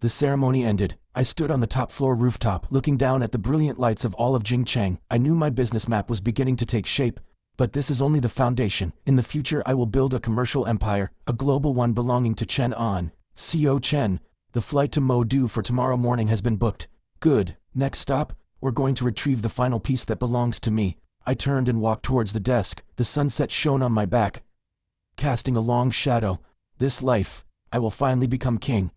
The ceremony ended. I stood on the top floor rooftop, looking down at the brilliant lights of all of Jingcheng. I knew my business map was beginning to take shape, but this is only the foundation. In the future, I will build a commercial empire, a global one belonging to Chen An. CO Chen, the flight to Modu for tomorrow morning has been booked. Good. Next stop, we're going to retrieve the final piece that belongs to me. I turned and walked towards the desk. The sunset shone on my back, casting a long shadow. This life, I will finally become king.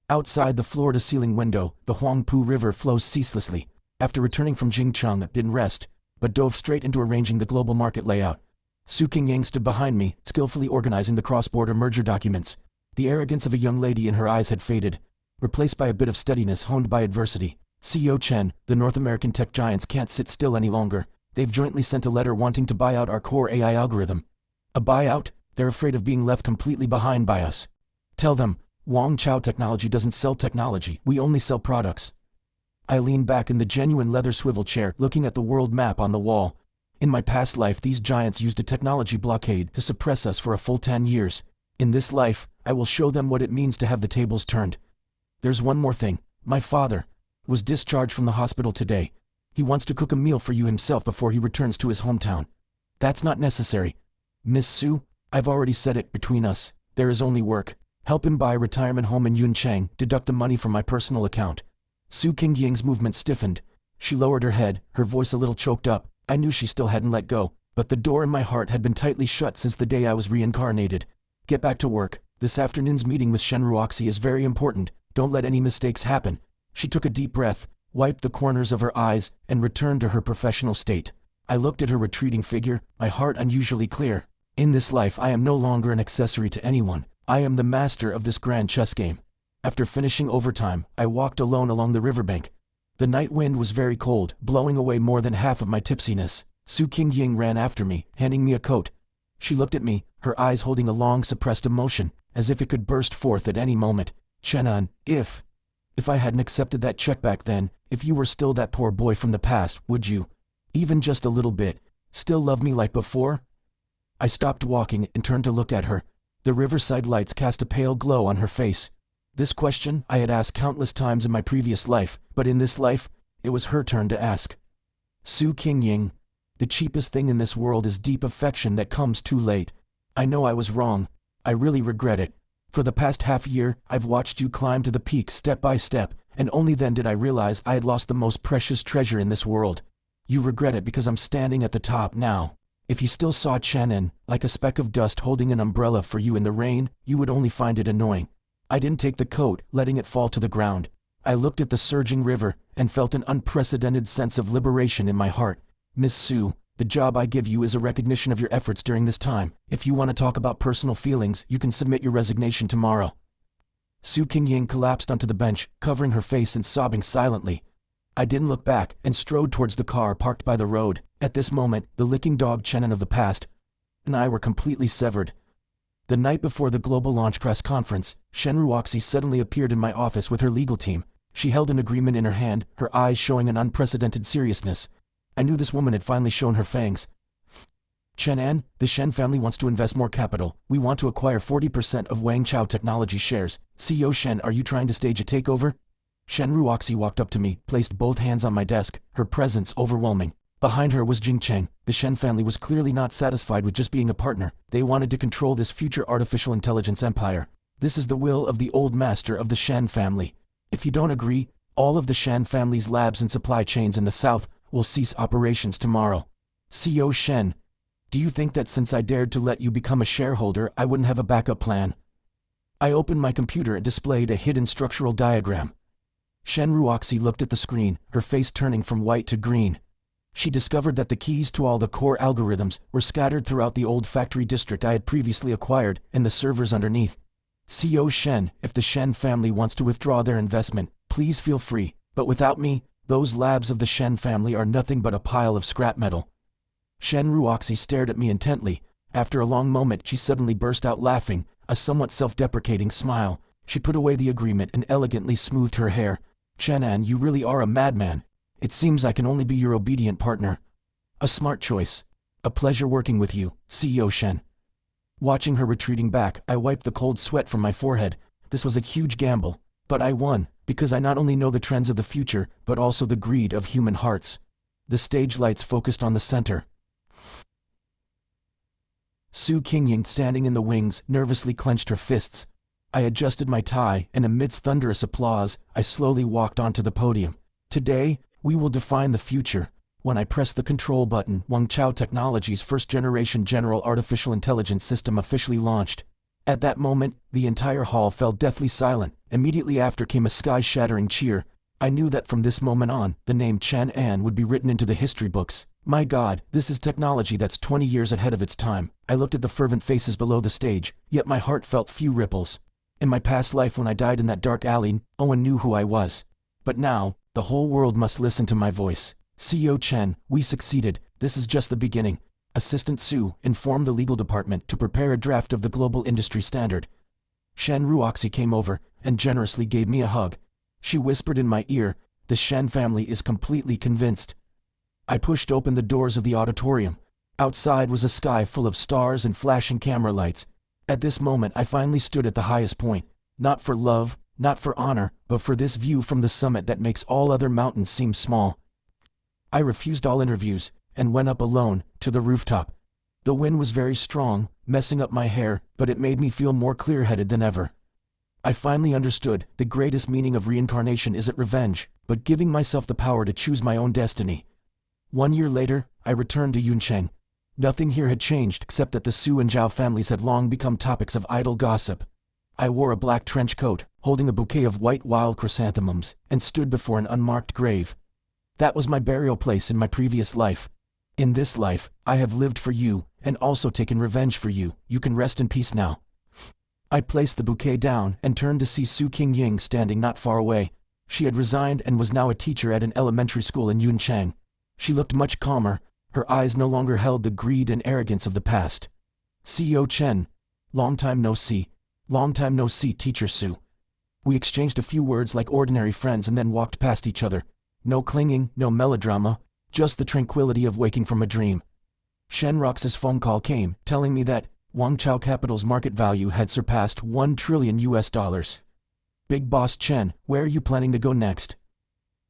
Outside the floor-to-ceiling window, the Huangpu River flows ceaselessly. After returning from Jingcheng, I didn't rest, but dove straight into arranging the global market layout. Su Qingying stood behind me, skillfully organizing the cross-border merger documents. The arrogance of a young lady in her eyes had faded, replaced by a bit of steadiness honed by adversity. CEO Chen, the North American tech giants can't sit still any longer. They've jointly sent a letter wanting to buy out our core AI algorithm. A buyout? They're afraid of being left completely behind by us. Tell them, Wang Chao Technology doesn't sell technology, we only sell products. I leaned back in the genuine leather swivel chair, looking at the world map on the wall. In my past life, these giants used a technology blockade to suppress us for a full 10 years. In this life, I will show them what it means to have the tables turned. There's one more thing. My father was discharged from the hospital today. He wants to cook a meal for you himself before he returns to his hometown. That's not necessary. Miss Su, I've already said it, between us, there is only work. Help him buy a retirement home in Yuncheng, deduct the money from my personal account. Su Qingying's movement stiffened. She lowered her head, her voice a little choked up. I knew she still hadn't let go, but the door in my heart had been tightly shut since the day I was reincarnated. Get back to work. This afternoon's meeting with Shen Ruoxi is very important. Don't let any mistakes happen. She took a deep breath, wiped the corners of her eyes, and returned to her professional state. I looked at her retreating figure, my heart unusually clear. In this life, I am no longer an accessory to anyone. I am the master of this grand chess game. After finishing overtime, I walked alone along the riverbank. The night wind was very cold, blowing away more than half of my tipsiness. Su Qingying ran after me, handing me a coat. She looked at me, her eyes holding a long suppressed emotion, as if it could burst forth at any moment. Chenan, if I hadn't accepted that check back then, if you were still that poor boy from the past, would you, even just a little bit, still love me like before? I stopped walking and turned to look at her. The riverside lights cast a pale glow on her face. This question I had asked countless times in my previous life, but in this life, it was her turn to ask. Su Qingying, the cheapest thing in this world is deep affection that comes too late. I know I was wrong. I really regret it. For the past half year, I've watched you climb to the peak step by step, and only then did I realize I had lost the most precious treasure in this world. You regret it because I'm standing at the top now. If you still saw Chenan, like a speck of dust holding an umbrella for you in the rain, you would only find it annoying. I didn't take the coat, letting it fall to the ground. I looked at the surging river and felt an unprecedented sense of liberation in my heart. Miss Su, the job I give you is a recognition of your efforts during this time. If you want to talk about personal feelings, you can submit your resignation tomorrow. Su Qingying collapsed onto the bench, covering her face and sobbing silently. I didn't look back and strode towards the car parked by the road. At this moment, the licking dog Chenan of the past and I were completely severed. The night before the global launch press conference, Shen Ruoxi suddenly appeared in my office with her legal team. She held an agreement in her hand, her eyes showing an unprecedented seriousness. I knew this woman had finally shown her fangs. Chenan, the Shen family wants to invest more capital. We want to acquire 40% of Wang Chao Technology shares. CEO Shen, are you trying to stage a takeover? Shen Ruoxi walked up to me, placed both hands on my desk, her presence overwhelming. Behind her was Jingcheng. The Shen family was clearly not satisfied with just being a partner. They wanted to control this future artificial intelligence empire. This is the will of the old master of the Shen family. If you don't agree, all of the Shen family's labs and supply chains in the south will cease operations tomorrow. CEO Shen, do you think that since I dared to let you become a shareholder, I wouldn't have a backup plan? I opened my computer and displayed a hidden structural diagram. Shen Ruoxi looked at the screen, her face turning from white to green. She discovered that the keys to all the core algorithms were scattered throughout the old factory district I had previously acquired and the servers underneath. CEO Shen, if the Shen family wants to withdraw their investment, please feel free, but without me, those labs of the Shen family are nothing but a pile of scrap metal. Shen Ruoxi stared at me intently. After a long moment, she suddenly burst out laughing, a somewhat self-deprecating smile. She put away the agreement and elegantly smoothed her hair. Chenan, you really are a madman. It seems I can only be your obedient partner. A smart choice. A pleasure working with you, CEO Shen. Watching her retreating back, I wiped the cold sweat from my forehead. This was a huge gamble, but I won. Because I not only know the trends of the future, but also the greed of human hearts. The stage lights focused on the center. Su Qingying, standing in the wings, nervously clenched her fists. I adjusted my tie, and amidst thunderous applause, I slowly walked onto the podium. Today, we will define the future. When I pressed the control button, Wang Chao Technologies' first-generation General Artificial Intelligence system officially launched. At that moment, the entire hall fell deathly silent. Immediately after came a sky-shattering cheer. I knew that from this moment on, the name Chen An would be written into the history books. My God, this is technology that's 20 years ahead of its time. I looked at the fervent faces below the stage, yet my heart felt few ripples. In my past life when I died in that dark alley, Owen knew who I was. But now, the whole world must listen to my voice. CEO Chen, we succeeded. This is just the beginning. Assistant Su informed the legal department to prepare a draft of the global industry standard. Shen Ruoxi came over and generously gave me a hug. She whispered in my ear, "The Shen family is completely convinced." I pushed open the doors of the auditorium. Outside was a sky full of stars and flashing camera lights. At this moment I finally stood at the highest point, not for love, not for honor, but for this view from the summit that makes all other mountains seem small. I refused all interviews, and went up alone, to the rooftop. The wind was very strong, messing up my hair, but it made me feel more clear-headed than ever. I finally understood, the greatest meaning of reincarnation isn't revenge, but giving myself the power to choose my own destiny. 1 year later, I returned to Yuncheng. Nothing here had changed except that the Su and Zhao families had long become topics of idle gossip. I wore a black trench coat, holding a bouquet of white wild chrysanthemums, and stood before an unmarked grave. That was my burial place in my previous life. In this life, I have lived for you, and also taken revenge for you. You can rest in peace now. I placed the bouquet down and turned to see Su Qingying standing not far away. She had resigned and was now a teacher at an elementary school in Yuncheng. She looked much calmer. Her eyes no longer held the greed and arrogance of the past. CEO Chen. Long time no see. Long time no see, Teacher Su. We exchanged a few words like ordinary friends and then walked past each other. No clinging, no melodrama, just the tranquility of waking from a dream. Shenrox's phone call came, telling me that Wang Chao Capital's market value had surpassed $1 trillion. Big Boss Chen, where are you planning to go next?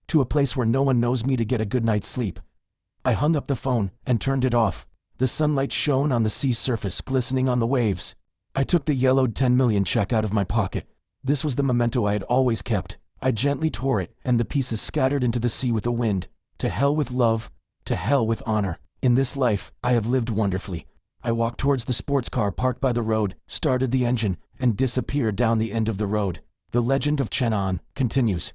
To a place where no one knows me to get a good night's sleep. I hung up the phone and turned it off. The sunlight shone on the sea's surface, glistening on the waves. I took the yellowed 10 million check out of my pocket. This was the memento I had always kept. I gently tore it, and the pieces scattered into the sea with the wind. To hell with love, to hell with honor. In this life, I have lived wonderfully. I walked towards the sports car parked by the road, started the engine, and disappeared down the end of the road. The legend of Chen An continues.